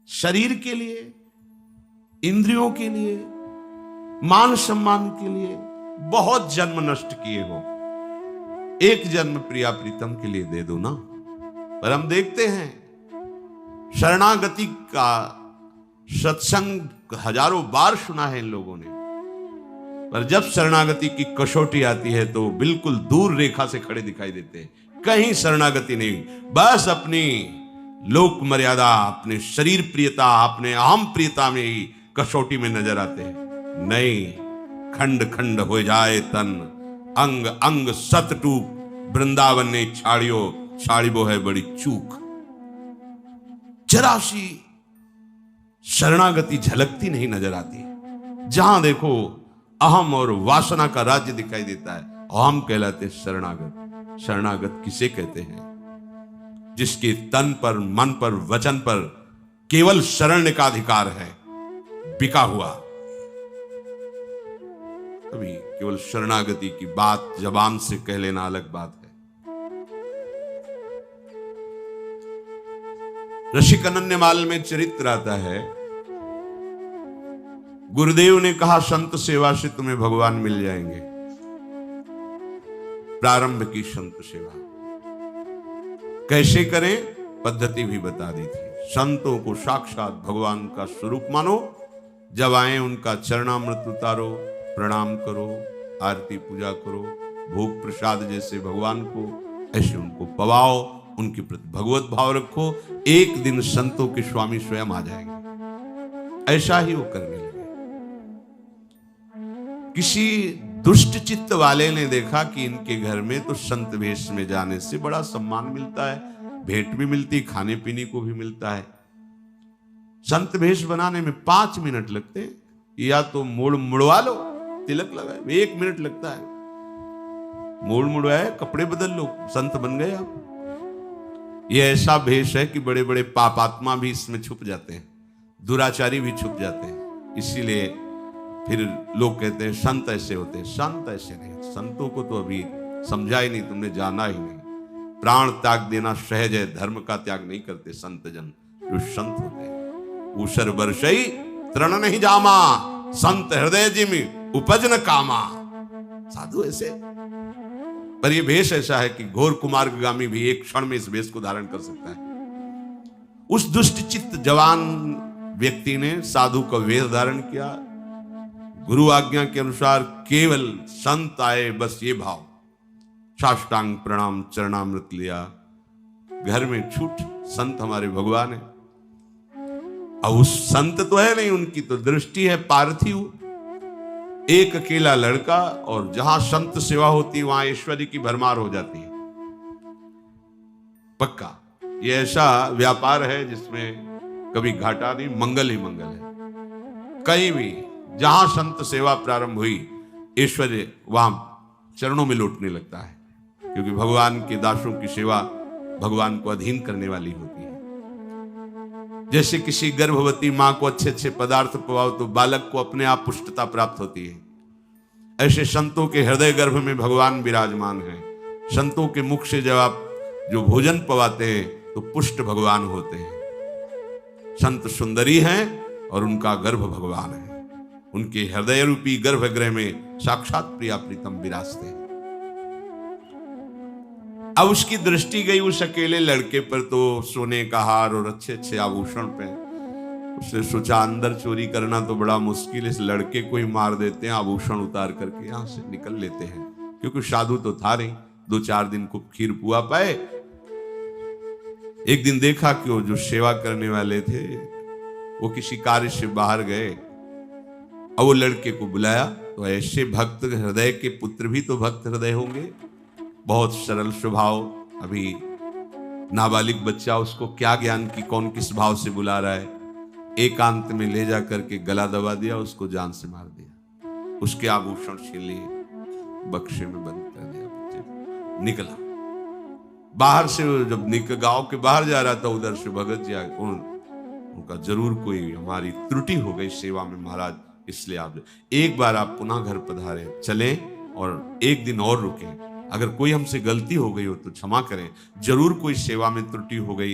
शरीर के लिए, इंद्रियों के लिए, मान सम्मान के लिए बहुत जन्म नष्ट किए हो, एक जन्म प्रिया प्रीतम के लिए दे दो ना। पर हम देखते हैं शरणागति का सत्संग हजारों बार सुना है इन लोगों ने, पर जब शरणागति की कसौटी आती है तो बिल्कुल दूर रेखा से खड़े दिखाई देते हैं। कहीं शरणागति नहीं, बस अपनी लोक मर्यादा, अपने शरीर प्रियता, अपने अहम प्रियता में ही कसौटी में नजर आते हैं। नहीं, खंड खंड हो जाए तन, अंग अंग सत टूक, वृंदावन ने छाड़ियो छाड़िबो है बड़ी चूक। जरा सी शरणागति झलकती नहीं नजर आती। जहां देखो अहम और वासना का राज्य दिखाई देता है। अहम कहलाते शरणागत। शरणागत किसे कहते हैं? जिसके तन पर, मन पर, वचन पर केवल शरण का अधिकार है, बिका हुआ। अभी केवल शरणागति की बात जबान से कह लेना अलग बात है। ऋषिक अनन्यमाल में चरित्र आता है, गुरुदेव ने कहा संत सेवा से तुम्हें भगवान मिल जाएंगे। प्रारंभ की संत सेवा कैसे करें, पद्धति भी बता दी थी। संतों को साक्षात भगवान का स्वरूप मानो, जब आए उनका चरणामृत उतारो, प्रणाम करो, आरती पूजा करो, भोग प्रसाद जैसे भगवान को ऐसे उनको पवाओ, उनके प्रति भगवत भाव रखो। एक दिन संतों के स्वामी स्वयं आ जाएंगे। ऐसा ही वो करने लगे। किसी दुष्ट चित्त वाले ने देखा कि इनके घर में तो संत वेश में जाने से बड़ा सम्मान मिलता है, भेंट भी मिलती, खाने पीने को भी मिलता है। संत वेश बनाने में 5 मिनट लगते हैं, या तो मोड़ मुड़वा लो, तिलक लगाए, 1 मिनट लगता है। मोड़ मुड़वाए, कपड़े बदल लो, संत बन गए आप। ये ऐसा भेष है कि बड़े बड़े पापात्मा भी इसमें छुप जाते हैं, दुराचारी भी छुप जाते हैं। इसीलिए फिर लोग कहते हैं संत ऐसे होते हैं। संत ऐसे नहीं, संतों को तो अभी समझा ही नहीं, तुमने जाना ही नहीं। प्राण त्याग देना सहज है, धर्म का त्याग नहीं करते संत जन जो संत होते हैं। ऊसर बरसई तृण नहीं जामा, संत हृदय जिमि उपज न कामा। साधु ऐसे, पर यह भेष ऐसा है कि घोर कुमार्गामी भी एक क्षण में इस भेष को धारण कर सकता है। उस दुष्ट चित्त जवान व्यक्ति ने साधु का वेश धारण किया। गुरु आज्ञा के अनुसार केवल संत आए, बस ये भाव, साष्टांग प्रणाम, चरणामृत लिया, घर में छूट, संत हमारे भगवान है। अब उस संत तो है नहीं, उनकी तो दृष्टि है पार्थिव, एक अकेला लड़का, और जहां संत सेवा होती है वहां ऐश्वर्य की भरमार हो जाती है। पक्का ये ऐसा व्यापार है जिसमें कभी घाटा नहीं, मंगल ही मंगल है। कहीं भी जहां संत सेवा प्रारंभ हुई, ऐश्वर्य वहां चरणों में लौटने लगता है, क्योंकि भगवान के दासों की सेवा भगवान को अधीन करने वाली होती है। जैसे किसी गर्भवती मां को अच्छे अच्छे पदार्थ पवाओ तो बालक को अपने आप पुष्टता प्राप्त होती है, ऐसे संतों के हृदय गर्भ में भगवान विराजमान है। संतों के मुख से जब आप जो भोजन पवाते हैं तो पुष्ट भगवान होते हैं। संत सुंदरी हैं और उनका गर्भ भगवान है। उनके हृदय रूपी गर्भगृह में साक्षात प्रिया प्रीतम विराजते हैं। अब उसकी दृष्टि गई उस अकेले लड़के पर, तो सोने का हार और अच्छे अच्छे आभूषण पे। उसने सोचा अंदर चोरी करना तो बड़ा मुश्किल, इस लड़के को ही मार देते हैं, आभूषण उतार करके यहां से निकल लेते हैं। क्योंकि साधु तो था नहीं, 2-4 दिन को खीर पुआ पाए। एक दिन देखा कि वो जो सेवा करने वाले थे वो किसी कार्य से बाहर गए। अब वो लड़के को बुलाया, तो ऐसे भक्त हृदय के पुत्र भी तो भक्त हृदय होंगे, बहुत सरल स्वभाव। अभी नाबालिग बच्चा, उसको क्या ज्ञान की कौन किस भाव से बुला रहा है। एकांत में ले जा करके गला दबा दिया, उसको जान से मार दिया, उसके आभूषण छीन लिए, बक्से में बंद कर दिया। बच्चे निकला बाहर से, जब गांव के बाहर जा रहा था, उधर से भगत जी उनका जरूर कोई हमारी त्रुटि हो गई सेवा में महाराज, इसलिए आप एक बार आप पुनः घर पधारे, चलें और एक दिन और रुकें। अगर कोई हमसे गलती हो गई हो तो क्षमा करें, जरूर कोई सेवा में त्रुटि हो गई।